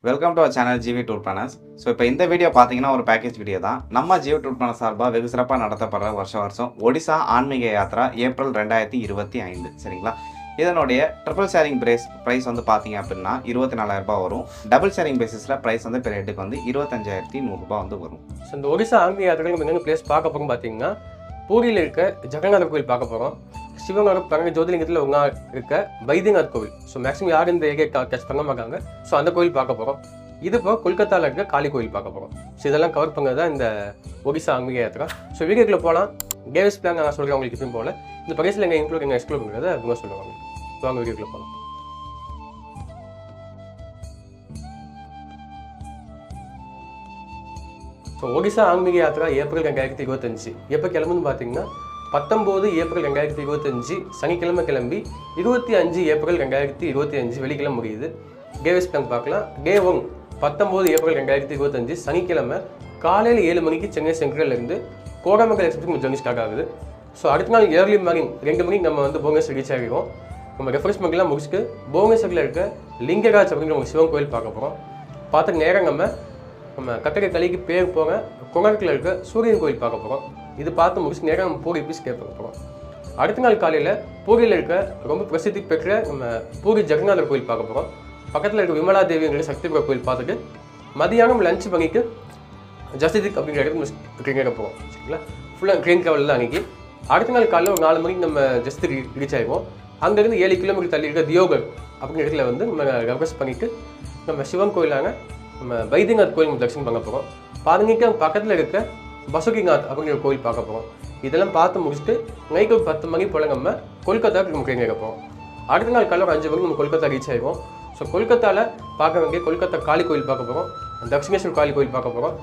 Welcome to our channel GV tour planners. So இப்போ இந்த video பார்த்தீங்கன்னா ஒரு பேக்கேஜ் வீடியோ தான். நம்ம ஜிவி டூர் பிளானர் சார்பாக வெகு சிறப்பாக நடத்தப்படுற வருஷம் ஒடிசா ஆன்மீக யாத்திரா ஏப்ரல் 2025 சரிங்களா. இதனுடைய ட்ரிபிள் ஷேரிங் ப்ரைஸ் வந்து பார்த்தீங்க அப்படின்னா 24,000 வரும். டபுள் ஷேரிங் பேசிஸில் ப்ரைஸ் வந்து பெர் ஹெட்டுக்கு வந்து 25,100 வந்து வரும். ஸோ இந்த ஒடிசா ஆன்மீக யாத்திரை நம்ம என்னென்ன பிளேஸ் பார்க்க போகிறோம் பார்த்தீங்கன்னா, பூரியில் இருக்க ஜெகநாதர் கோவில் பார்க்க போகிறோம். சிவனோட 12 ஜோதிலிங்கத்தில் ஒன்றா இருக்க வைத்தியநாத் கோவில். ஸோ மேக்ஸிமம் யாரும் இந்த ஏரியா டச் பண்ண மாட்டாங்க. ஸோ அந்த கோவில் பார்க்க போகிறோம். இது போக கொல்கத்தாவில் இருக்க காளி கோவில் பார்க்க போகிறோம். ஸோ இதெல்லாம் கவர் பண்ணது தான் இந்த ஒடிசா ஆன்மீக யாத்திரா. ஸோ வீடியோக்குள்ள போகலாம். கேவ்ஸ் பிளான் நான் சொல்கிறேன் உங்களுக்கு எப்பயும் போல. இந்த ப்ரைஸில் எங்கள் இன்க்ளூட் எங்கள் எக்ஸ்க்ளூட் பண்ணுறதை அவங்க சொல்லுவாங்க. வாங்க வீடியோக்குள்ள போகலாம். ஸோ ஒடிசா ஆன்மீக யாத்திரா ஏப்ரல் 2025 எப்போ கிளம்புன்னு பார்த்தீங்கன்னா 19 ஏப்ரல் 2025 சனிக்கிழமை கிளம்பி 25 ஏப்ரல் 2025 வெள்ளிக்கிழமை முடியுது. கேவ்ஸ் பிளான் பார்க்கலாம். டே 1 19 ஏப்ரல் 2025 சனிக்கிழமை காலையில் 7 மணிக்கு சென்னை சென்ட்ரல்லேருந்து கோடமங்கல் எக்ஸ்பிரஸ் ஜர்னி ஸ்டார்ட் ஆகுது. ஸோ அடுத்த நாள் ஏர்லி மார்னிங் 2 மணிக்கு நம்ம வந்து புவனேஸ்வர் ரீச் ஆகிடுவோம். நம்ம ரெஃப்ரெஷ்மெண்ட்லாம் முடிச்சுட்டு புவனேஸ்வரில் இருக்க லிங்கராஜ் அப்படிங்கிற நம்ம சிவன் கோயில் பார்க்க போகிறோம். பார்த்து நேரம் நம்ம கட்டளை கலைக்கு பேர் போக கொணர்க்கில் இருக்க சூரியன் கோயில் பார்க்க போகிறோம். இது பார்த்து முடிச்சு நேரம் நம்ம பூரி பீஸ் கேட்க போகிறோம். அடுத்த நாள் காலையில் பூரியில் இருக்க ரொம்ப பிரசித்தி பெற்ற நம்ம பூரி ஜெகநாதர் கோயில் பார்க்க போகிறோம். பக்கத்தில் இருக்க விமலா தேவிங்கிற சக்திபுர கோயில் பார்த்துட்டு மதியானம் லஞ்ச் பண்ணிட்டு ஜசிதிக் அப்படிங்கிற இடத்துக்கு ட்ரெயின் ஏற போகிறோம். சரிங்களா, ஃபுல்லாக ட்ரெயின் ட்ராவலில் தான் அன்றைக்கி. அடுத்த நாள் காலையில் ஒரு 4 மணிக்கு நம்ம ஜஸ்திக் ரீச் ஆகிடுவோம். அங்கேருந்து 7 கிலோமீட்டர் தள்ளி இருக்க தியோகர் அப்படிங்கிற இடத்துல வந்து நம்ம ரெக்வஸ்ட் பண்ணிவிட்டு நம்ம சிவன் கோயிலான நம்ம வைத்தியநாத் கோயில் நம்ம தரிசனம் பண்ண போகிறோம். பாருங்கிட்டு பக்கத்தில் இருக்க பசுகிநாத் அப்படிங்கிற கோயில் பார்க்க போகிறோம். இதெல்லாம் பார்த்து முடிச்சுட்டு நைட்டு 10 மணி போல் நம்ம கொல்கத்தாவுக்கு நம்ம ட்ரெயின் ஏற போகிறோம். அடுத்த நாள் காலையில் 5 மணிக்கு நம்ம கொல்கத்தா ரீச் ஆகிடுவோம். ஸோ கொல்கத்தாவில் பார்க்க வேண்டிய கொல்கத்தா காளி கோயில் பார்க்க போகிறோம். தட்சிணேஸ்வர் காளி கோயில் பார்க்க போகிறோம்.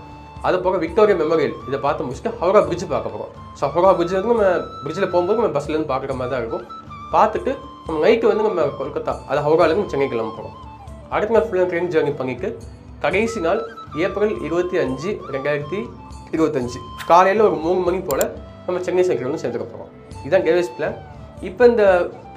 அது போக விக்டோரியா மெமோரியல் இதை பார்த்து முடிச்சுட்டு ஹவுரா பிரிட்ஜ் பார்க்க போகிறோம். ஸோ ஹவுரா பிரிட்ஜ் வந்து நம்ம பிரிட்ஜில் போகும்போது நம்ம பஸ்லேருந்து பார்க்குற மாதிரி தான் இருக்கும். பார்த்துட்டு நம்ம நைட்டு வந்து நம்ம கொல்கத்தா அது ஹவுராலேருந்து சென்னை கிளம்ப போகிறோம். அடுத்த நாள் ஃபுல்லாக ட்ரெயின் ஜர்னி பண்ணிவிட்டு கடைசி நாள் ஏப்ரல் 25, 2025 காலையில் ஒரு 3 மணி போல் நம்ம சென்னை சைக்கிள் வந்து சேர்த்துக்க போகிறோம். இதுதான் கேவ்ஸ் பிளான். இப்போ இந்த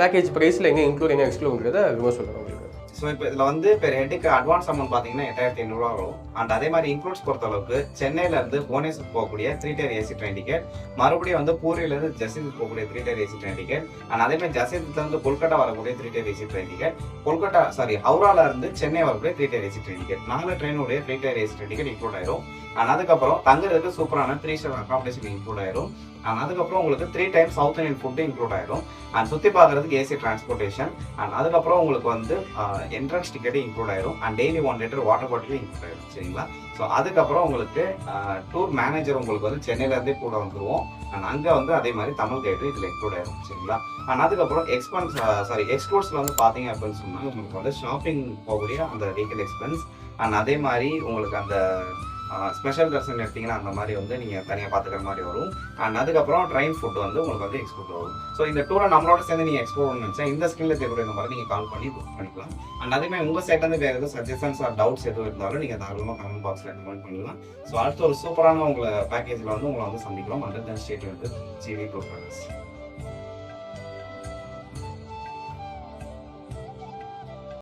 பேக்கேஜ் ப்ரைஸில் எங்கே இன்க்ளூட் எங்கே எக்ஸ்க்ளூடுங்கிறத ரொம்ப சொல்லுங்கள் உங்களுக்கு. ஸோ இப்போ இதில் வந்து பெர் ஹெட்டுக்கு அட்வான்ஸ் அமௌண்ட் பார்த்தீங்கன்னா 8,500 வரும். அண்ட் அதே மாதிரி இன்க்ளூட்ஸ் பொறுத்தளவுக்கு சென்னையிலேருந்து புவனேஸ்வர் போகக்கூடிய 3 tier ஏசி ட்ரெயின் டிக்கெட், மறுபடியும் வந்து பூரியிலேருந்து ஜசித் போகக்கூடிய 3 tier AC train ticket, and அதே மாதிரி ஜசித்லேருந்து கொல்கட்டா வரக்கூடிய 3 tier ஏசி ட்ரெயின் டிக்கெட், ஹவுராலேருந்து சென்னை வரக்கூடிய 3 tier ஏசி ட்ரெயின் டிக்கெட், 4 ட்ரெயினுடைய 3 tier AC train ticket include ஆயிரும். அண்ட் அதுக்கப்புறம் தங்குறதுக்கு சூப்பரான 3-star அக்காமடேஷன் இன்க்ளூட் ஆயிரும். அண்ட் அதுக்கப்புறம் உங்களுக்கு 3 times south Indian food include ஆயிரும். அண்ட் சுற்றி பார்க்குறதுக்கு ஏசி டிரான்ஸ்போர்ட்டேஷன். அண்ட் அதுக்கப்புறம் உங்களுக்கு வந்து என்ட்ரன்ஸ் டிக்கெட்டு இன்க்ளூட் ஆயிரும். அண்ட் டெய்லி 1 liter வாட்டர் பாட்டிலும் இன்க்ளூட் ஆயிரும். சரிங்களா. ஸோ அதுக்கப்புறம் உங்களுக்கு டூர் மேனேஜர் உங்களுக்கு வந்து சென்னையிலேருந்தே கூட வந்துடுவோம். அண்ட் அங்கே வந்து அதே மாதிரி தமிழ் கைடு இதில் இன்க்ளூட் ஆயிரும். சரிங்களா. அண்ட் அதுக்கப்புறம் எக்ஸ்போர்ட்ஸில் வந்து பார்த்தீங்க அப்படின்னு சொன்னால் உங்களுக்கு வந்து ஷாப்பிங் போகக்கூடிய அந்த வெஹிக்கல் எக்ஸ்பென்ஸ், அண்ட் அதே மாதிரி உங்களுக்கு அந்த ஸ்பெஷல் தர்சன் எடுத்திங்கன்னா அந்த மாதிரி வந்து நீங்கள் தனியாக பார்த்துக்கிற மாதிரி வரும். அண்ட் அதுக்கப்புறம் ட்ரெயின் ஃபுட் வந்து உங்களுக்கு வந்து எக்ஸ்போர்ட் வரும். ஸோ இந்த டூரை நம்மளோட சேர்ந்து நீங்கள் எக்ஸ்போர்ட் நினச்சா இந்த ஸ்கில்ல தேவைப்படுற இந்த மாதிரி நீங்கள் கால் பண்ணி புக் பண்ணிக்கலாம். அண்ட் அதேமாதிரி உங்கள் சைட்லேருந்து வேறு எதுவும் சஜஷன்ஸ் ஆர் டவுட்ஸ் எதுவும் இருந்தாலும் நீங்கள் தாராளமாக கமெண்ட் பாக்ஸில் கமெண்ட் பண்ணலாம். ஸோ அடுத்த ஒரு சூப்பரான உங்களை பேக்கேஜில் வந்து உங்களை வந்து சந்திக்கலாம். அண்டர் தன் ஸ்டேட் வந்து ஜிவி டூர் பிளானர்ஸ்.